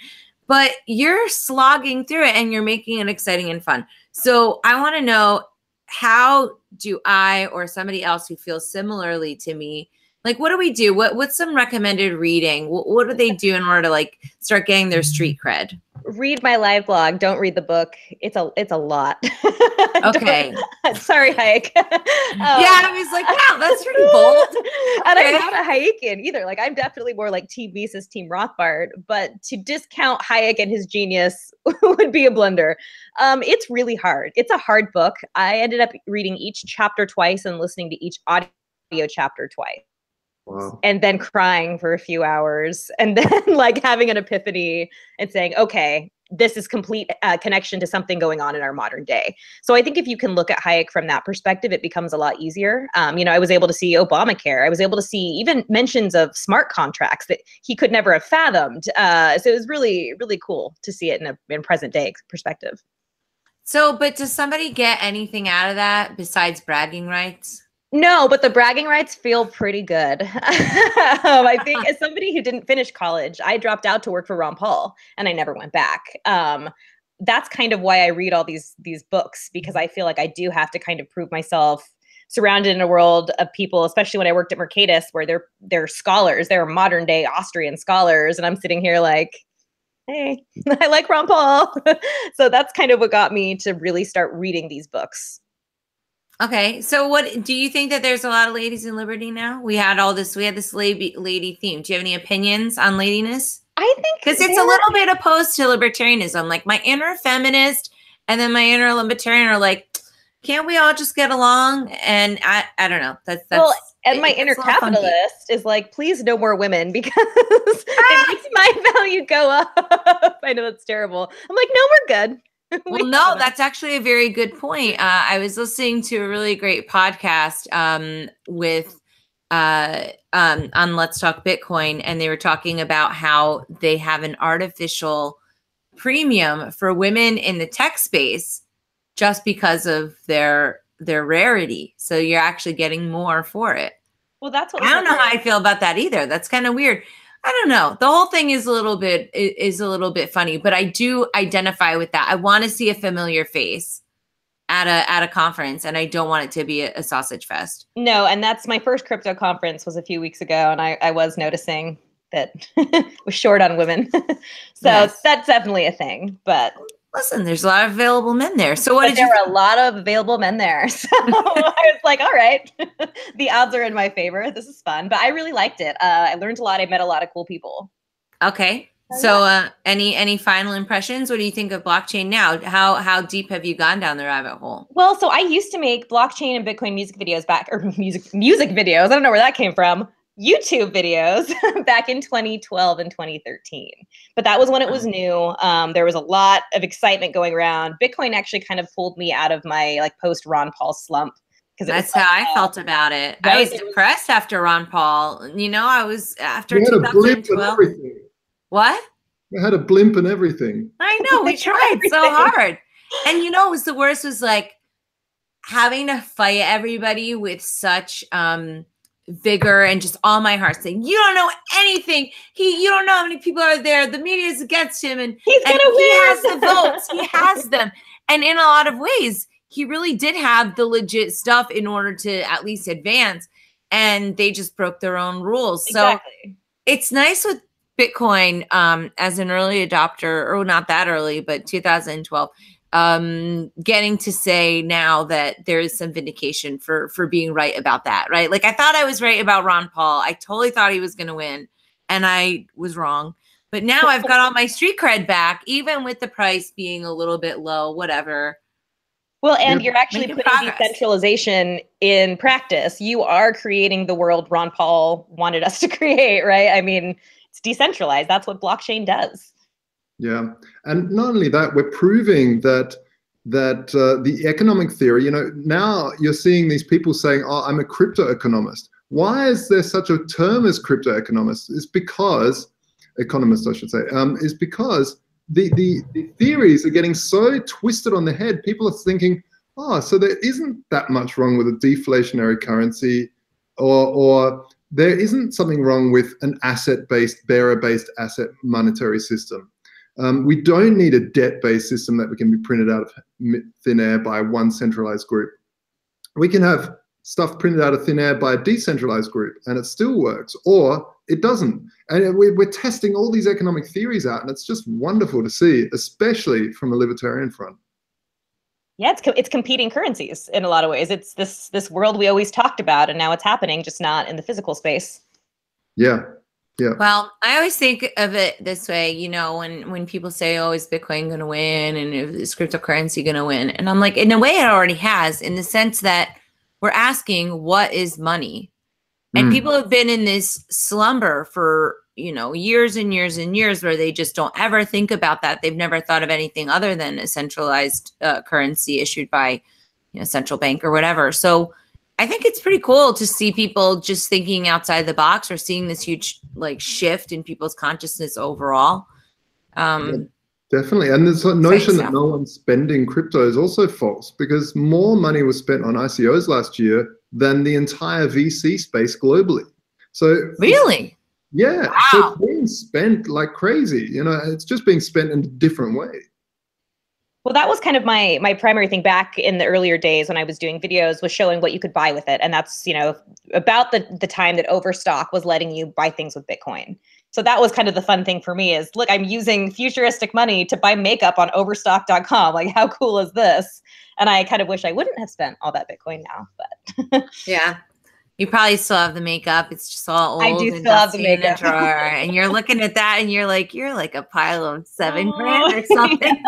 But you're slogging through it, and you're making it exciting and fun. So I want to know, how do I or somebody else who feels similarly to me, like, what do we do? What's some recommended reading? What do they do in order to like start getting their street cred? Read my live blog. Don't read the book. It's a lot. Okay. Sorry, Hayek. Yeah, I was like, wow, that's pretty bold. And I'm not a Hayekian either. Like, I'm definitely more like Team Mises, Team Rothbard. But to discount Hayek and his genius would be a blunder. It's really hard. It's a hard book. I ended up reading each chapter twice and listening to each audio chapter twice. Wow. And then crying for a few hours and then like having an epiphany and saying, okay, this is complete connection to something going on in our modern day. So I think if you can look at Hayek from that perspective, it becomes a lot easier. I was able to see Obamacare. I was able to see even mentions of smart contracts that he could never have fathomed. So it was really, really cool to see it in present day perspective. So, but does somebody get anything out of that besides bragging rights? No, but the bragging rights feel pretty good. I think as somebody who didn't finish college, I dropped out to work for Ron Paul and I never went back. That's kind of why I read all these books, because I feel like I do have to kind of prove myself surrounded in a world of people, especially when I worked at Mercatus, where they're scholars, they're modern day Austrian scholars. And I'm sitting here like, hey, I like Ron Paul. So that's kind of what got me to really start reading these books. Okay, so what do you think that there's a lot of ladies in Liberty now? We had this lady theme. Do you have any opinions on ladiness? I think because it's a little bit opposed to libertarianism. Like my inner feminist and then my inner libertarian are like, can't we all just get along? And I don't know. That's well, and my inner capitalist is like, please no more women because it makes my value go up. I know that's terrible. I'm like, no, we're good. Well, no, that's actually a very good point. I was listening to a really great podcast with on Let's Talk Bitcoin, and they were talking about how they have an artificial premium for women in the tech space just because of their rarity. So you're actually getting more for it. Well, that's what I don't know how I feel about that either. That's kind of weird. I don't know. The whole thing is a little bit funny, but I do identify with that. I want to see a familiar face at a conference, and I don't want it to be a sausage fest. No, and that's my first crypto conference was a few weeks ago, and I was noticing that was short on women. So yes. That's definitely a thing. But listen, there's a lot of available men there. So there were a lot of available men there. So I was like, all right, the odds are in my favor. This is fun. But I really liked it. I learned a lot. I met a lot of cool people. Okay. So any final impressions? What do you think of blockchain now? How deep have you gone down the rabbit hole? Well, so I used to make blockchain and Bitcoin music videos music videos. I don't know where that came from. YouTube videos back in 2012 and 2013. But that was when it was new. There was a lot of excitement going around. Bitcoin actually kind of pulled me out of my like post Ron Paul slump. That's how I felt about it. Right? I was depressed after Ron Paul. You know, I was after 2012. What? I had a blimp and everything. I know, we tried so hard. And you know, it was the worst was like having to fight everybody with such vigor and just all my heart saying, you don't know anything. You don't know how many people are there. The media is against him and he has the votes. He has them. And in a lot of ways, he really did have the legit stuff in order to at least advance. And they just broke their own rules. Exactly. So it's nice with Bitcoin as an early adopter, or not that early, but 2012, getting to say now that there is some vindication for being right about that, right? Like I thought I was right about Ron Paul. I totally thought he was going to win and I was wrong. But now I've got all my street cred back, even with the price being a little bit low, whatever. Well, and you're actually putting decentralization in practice. You are creating the world Ron Paul wanted us to create, right? I mean, it's decentralized. That's what blockchain does. Yeah, and not only that, we're proving that the economic theory, you know, now you're seeing these people saying, oh, I'm a crypto economist. Why is there such a term as crypto economist? It's because, economist I should say, is because the theories are getting so twisted on the head. People are thinking, oh, so there isn't that much wrong with a deflationary currency, or there isn't something wrong with an asset-based, bearer-based asset monetary system. We don't need a debt-based system that we can be printed out of thin air by one centralized group. We can have stuff printed out of thin air by a decentralized group and it still works, or it doesn't. And we're testing all these economic theories out, and it's just wonderful to see, especially from a libertarian front. Yeah, it's competing currencies in a lot of ways. It's this world we always talked about, and now it's happening, just not in the physical space. Yeah. Yeah. Well, I always think of it this way, you know, when people say, "Oh, is Bitcoin going to win?" and "Is cryptocurrency going to win?" and I'm like, in a way, it already has, in the sense that we're asking, "What is money?" And people have been in this slumber for, you know, years and years and years, where they just don't ever think about that. They've never thought of anything other than a centralized currency issued by, you know, central bank or whatever. So I think it's pretty cool to see people just thinking outside the box, or seeing this huge like shift in people's consciousness overall. Yeah, definitely. And this notion that no one's spending crypto is also false, because more money was spent on ICOs last year than the entire VC space globally. So really? Yeah. Wow. So it's being spent like crazy. You know, it's just being spent in a different way. Well, that was kind of my primary thing back in the earlier days when I was doing videos, was showing what you could buy with it. And that's, you know, about the time that Overstock was letting you buy things with Bitcoin. So that was kind of the fun thing for me, is, look, I'm using futuristic money to buy makeup on overstock.com. Like, how cool is this? And I kind of wish I wouldn't have spent all that Bitcoin now, but yeah. You probably still have the makeup. It's just all old. I do and still have the dusty in a makeup. drawer, and you're looking at that, and you're like a pile of $7 grand or something.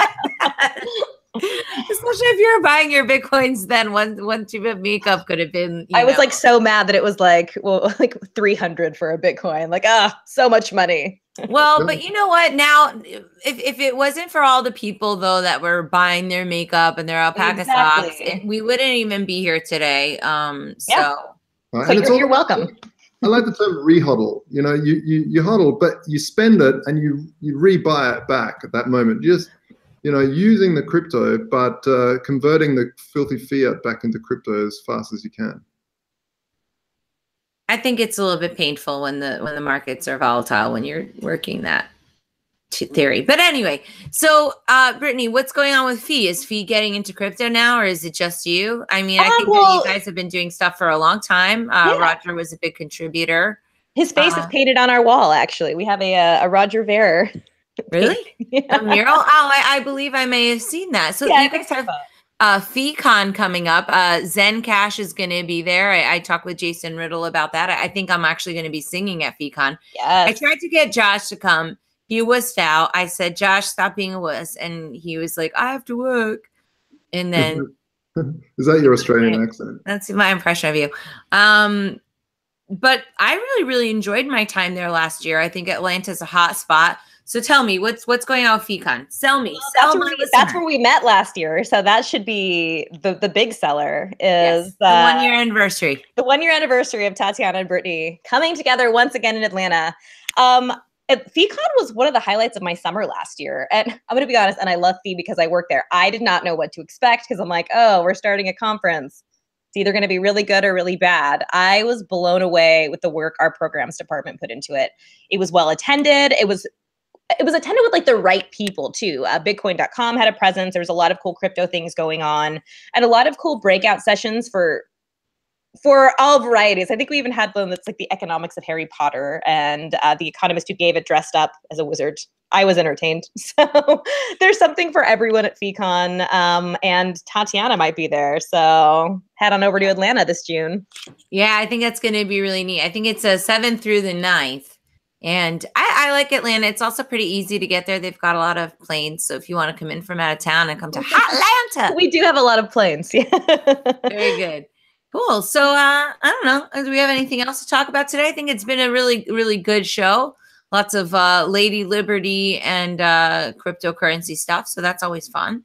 Especially if you're buying your Bitcoins, then one tube of makeup could have been. I was like so mad that it was like, well, like 300 for a Bitcoin. Like, so much money. Well, but you know what? Now, if it wasn't for all the people, though, that were buying their makeup and their alpaca socks, we wouldn't even be here today. Yeah. Right. So and you're welcome. I like the term rehodl. You know, you hodl, but you spend it and you rebuy it back at that moment. Just, you know, using the crypto, but converting the filthy fiat back into crypto as fast as you can. I think it's a little bit painful when the markets are volatile when you're working that theory. But anyway, so Brittany, what's going on with Fee? Is Fee getting into crypto now, or is it just you? I mean, I think that you guys have been doing stuff for a long time. Roger was a big contributor. His face is painted on our wall, actually. We have a Roger Ver. Really? A mural? Oh, I believe I may have seen that. So you guys have FeeCon coming up. Zen Cash is going to be there. I talked with Jason Riddle about that. I think I'm actually going to be singing at FeeCon. Yes. I tried to get Josh to come. He wussed out. I said, "Josh, stop being a wuss." And he was like, "I have to work." And then is that your Australian accent? That's my impression of you. But I really, really enjoyed my time there last year. I think Atlanta's a hot spot. So tell me, what's going on with FeeCon? Sell me. That's where we met last year. So that should be the big seller, is the 1 year anniversary. The 1 year anniversary of Tatiana and Brittany coming together once again in Atlanta. FeeCon was one of the highlights of my summer last year. And I'm going to be honest, and I love Fee because I work there. I did not know what to expect, because I'm like, oh, we're starting a conference. It's either going to be really good or really bad. I was blown away with the work our programs department put into it. It was well attended. It was attended with like the right people too. Bitcoin.com had a presence. There was a lot of cool crypto things going on, and a lot of cool breakout sessions for all varieties. I think we even had one that's like the economics of Harry Potter, and the economist who gave it dressed up as a wizard. I was entertained. So there's something for everyone at FeeCon, and Tatiana might be there. So head on over to Atlanta this June. Yeah, I think that's going to be really neat. I think it's 7th through the 9th. And I like Atlanta. It's also pretty easy to get there. They've got a lot of planes. So if you want to come in from out of town and come to Atlanta. We do have a lot of planes. Yeah. Very good. Cool. So I don't know. Do we have anything else to talk about today? I think it's been a really, really good show. Lots of Lady Liberty and cryptocurrency stuff. So that's always fun.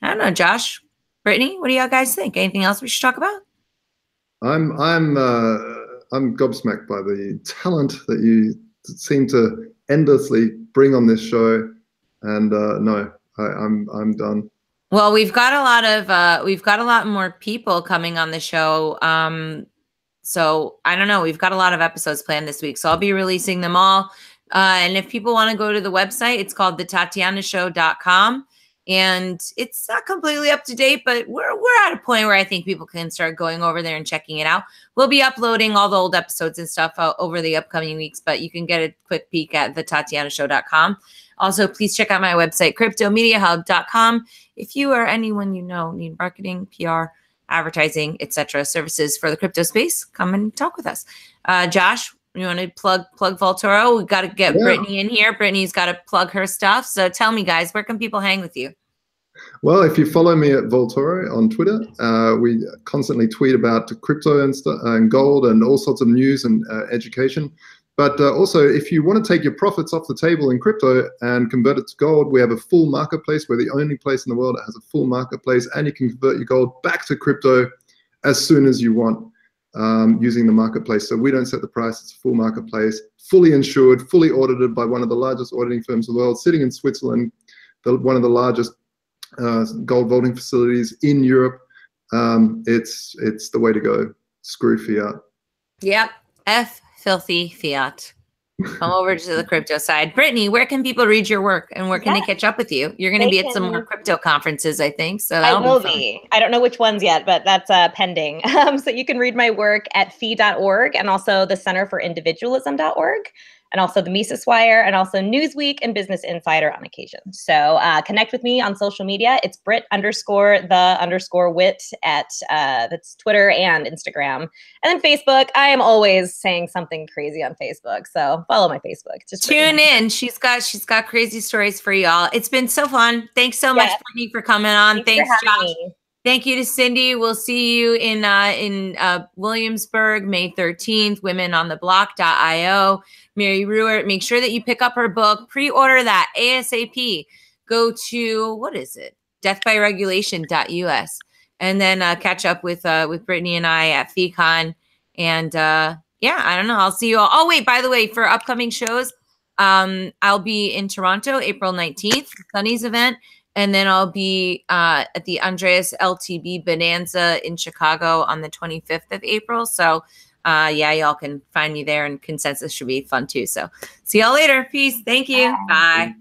I don't know, Josh, Brittany, what do y'all guys think? Anything else we should talk about? I'm gobsmacked by the talent that you seem to endlessly bring on this show, and no, I'm done. Well, we've got a lot more people coming on the show. So I don't know. We've got a lot of episodes planned this week, so I'll be releasing them all. And if people want to go to the website, it's called thetatianashow.com. And it's not completely up to date, but we're at a point where I think people can start going over there and checking it out. We'll be uploading all the old episodes and stuff over the upcoming weeks, but you can get a quick peek at thetatianashow.com. Also, please check out my website, cryptomediahub.com. If you or anyone you know need marketing, PR, advertising, etc. services for the crypto space, come and talk with us. Josh, you want to plug Vaultoro? We've got to get Brittany in here. Brittany's got to plug her stuff. So tell me, guys, where can people hang with you? Well, if you follow me at Vaultoro on Twitter, we constantly tweet about crypto and gold and all sorts of news and education. But also, if you want to take your profits off the table in crypto and convert it to gold, we have a full marketplace. We're the only place in the world that has a full marketplace, and you can convert your gold back to crypto as soon as you want using the marketplace. So we don't set the price. It's a full marketplace, fully insured, fully audited by one of the largest auditing firms in the world, sitting in Switzerland, one of the largest gold vaulting facilities in Europe. It's the way to go. Screw fiat. Yep. F filthy fiat. Come over to the crypto side. Brittany, where can people read your work and where can they catch up with you? You're going to be at some more crypto conferences, I think. So I will be. I don't know which ones yet, but that's pending. So you can read my work at fee.org and also the Center for Individualism.org. And also the Mises Wire, and also Newsweek and Business Insider on occasion. So connect with me on social media. It's Brit_the_wit at that's Twitter and Instagram. And then Facebook. I am always saying something crazy on Facebook. So follow my Facebook. Just tune in. She's got crazy stories for y'all. It's been so fun. Thanks so much, Brittany, for coming on. Thanks Josh. Me. Thank you to Cindy. We'll see you in Williamsburg, May 13th, womenontheblock.io. Mary Ruwart, make sure that you pick up her book, pre-order that ASAP. Go to, deathbyregulation.us, and then catch up with Brittany and I at FeeCon. And I don't know. I'll see you all. Oh, wait, by the way, for upcoming shows, I'll be in Toronto, April 19th, Sunny's event. And then I'll be at the Andreas LTB Bonanza in Chicago on the 25th of April. So, y'all can find me there, and Consensus should be fun too. So see y'all later. Peace. Thank you. Bye.